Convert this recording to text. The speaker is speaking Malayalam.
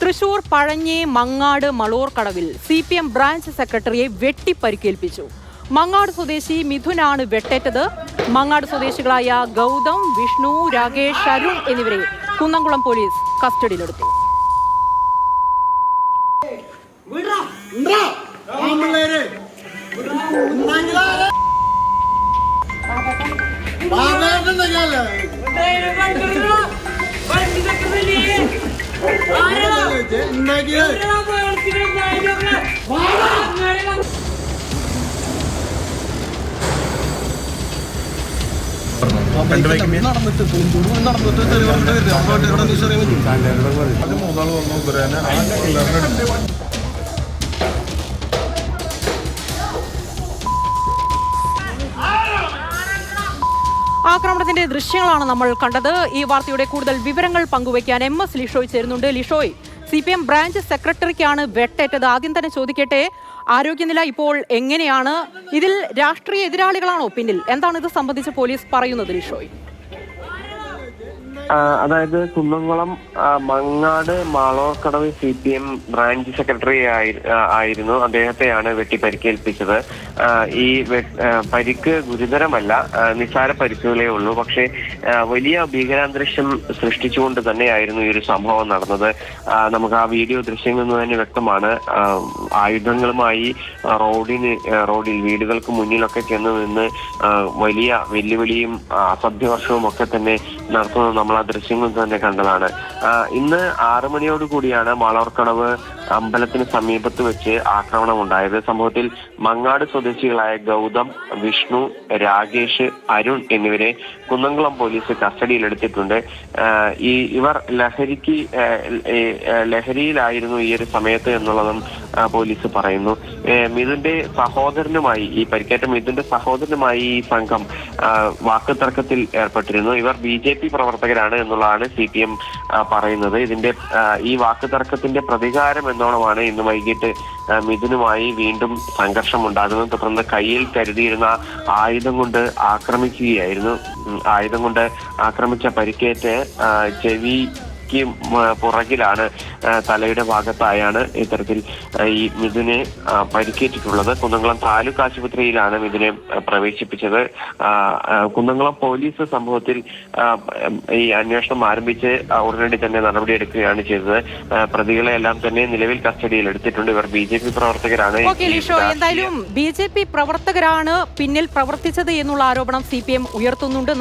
തൃശൂർ പഴഞ്ഞി മങ്ങാട് മളോർക്കടവിൽ CPM ബ്രാഞ്ച് സെക്രട്ടറിയെ വെട്ടിപ്പരിക്കേൽപ്പിച്ചു. മങ്ങാട് സ്വദേശി മിഥുനാണ് വെട്ടേറ്റത്. മങ്ങാട് സ്വദേശികളായ ഗൗതം, വിഷ്ണു, രാകേഷ്, അരുൺ എന്നിവരെ കുന്നംകുളം പോലീസ് കസ്റ്റഡിയിലെടുത്തു. ആക്രമണത്തിന്റെ ദൃശ്യങ്ങളാണ് നമ്മൾ കണ്ടത്. ഈ വാർത്തയുടെ കൂടുതൽ വിവരങ്ങൾ പങ്കുവയ്ക്കാൻ MS ലിഷോയ് ചേരുന്നുണ്ട്. ലിഷോയ്, CPM ബ്രാഞ്ച് സെക്രട്ടറിക്കാണ് വെട്ടേറ്റത്. ആദ്യം തന്നെ ചോദിക്കട്ടെ, ആരോഗ്യനില ഇപ്പോൾ എങ്ങനെയാണ്? ഇതിൽ രാഷ്ട്രീയ എതിരാളികളാണോ പിന്നിൽ? എന്താണ് ഇത് സംബന്ധിച്ച് പോലീസ് പറയുന്നത് ലിഷോയ്? അതായത് Kunnamkulam Mangad Malorkadavu CPM branch secretary ആയിരുന്നു. അദ്ദേഹത്തെയാണ് വെട്ടി പരിക്കേൽപ്പിച്ചത്. ഈ പരിക്ക് ഗുരുതരമല്ല, നിസ്സാര പരിക്കുകളേ ഉള്ളൂ. പക്ഷേ വലിയ ഭീകരാന്തരീക്ഷം സൃഷ്ടിച്ചുകൊണ്ട് തന്നെയായിരുന്നു ഈ ഒരു സംഭവം നടന്നത്. നമുക്ക് ആ വീഡിയോ ദൃശ്യങ്ങളിൽ നിന്ന് തന്നെ വ്യക്തമാണ്. ആയുധങ്ങളുമായി റോഡിൽ വീടുകൾക്ക് മുന്നിലൊക്കെ ചെന്ന് നിന്ന് വലിയ വെല്ലുവിളിയും അസഭ്യവർഷവും ഒക്കെ തന്നെ നടത്തുന്നത് നമ്മൾ ആ ദൃശ്യങ്ങൾ തന്നെ കണ്ടതാണ്. ഇന്ന് 6 മണിയോടുകൂടിയാണ് മാളോർക്കടവ് അമ്പലത്തിന് സമീപത്ത് വെച്ച് ആക്രമണം ഉണ്ടായത്. സംഭവത്തിൽ മങ്ങാട് സ്വദേശികളായ ഗൗതം, വിഷ്ണു, രാകേഷ്, അരുൺ എന്നിവരെ കുന്നംകുളം പോലീസ് കസ്റ്റഡിയിലെടുത്തിട്ടുണ്ട്. ഇവർ ലഹരിയിലായിരുന്നു ഈ ഒരു സമയത്ത് എന്നുള്ളതും പോലീസ് പറയുന്നു. മിഥുന്റെ സഹോദരനുമായി, ഈ പരിക്കേറ്റ മിഥുന്റെ സഹോദരനുമായി ഈ സംഘം വാക്കുതർക്കത്തിൽ ഏർപ്പെട്ടിരുന്നു. ഇവർ BJP പ്രവർത്തകരാണ് എന്നുള്ളതാണ് CPM പറയുന്നത്. ഈ വാക്കുതർക്കത്തിന്റെ പ്രതികാരം എന്നോണമാണ് ഇന്ന് വൈകിട്ട് മിഥുനുമായി വീണ്ടും സംഘർഷം ഉണ്ടാകുന്നത്. തുടർന്ന് കയ്യിൽ കരുതിയിരുന്ന ആയുധം കൊണ്ട് ആക്രമിക്കുകയായിരുന്നു. ആയുധം കൊണ്ട് ആക്രമിച്ച പരിക്കേറ്റ് പുറകിലാണ്, തലയുടെ ഭാഗത്തായാണ് ഇത്തരത്തിൽ ഈ മിഥുനെ പരിക്കേറ്റിട്ടുള്ളത്. കുന്നംകുളം താലൂക്ക് ആശുപത്രിയിലാണ് മിഥുനെ പ്രവേശിപ്പിച്ചത്. കുന്നംകുളം പോലീസ് സംഭവത്തിൽ ഈ അന്വേഷണം ആരംഭിച്ച് ഉടനടി തന്നെ നടപടിയെടുക്കുകയാണ് ചെയ്തത്. പ്രതികളെ എല്ലാം തന്നെ നിലവിൽ കസ്റ്റഡിയിൽ എടുത്തിട്ടുണ്ട്. ഇവർ BJP പ്രവർത്തകരാണ്. എന്തായാലും BJP പ്രവർത്തകരാണ് പിന്നിൽ പ്രവർത്തിച്ചത് എന്നുള്ള ആരോപണം CPM ഉയർത്തുന്നുണ്ട്.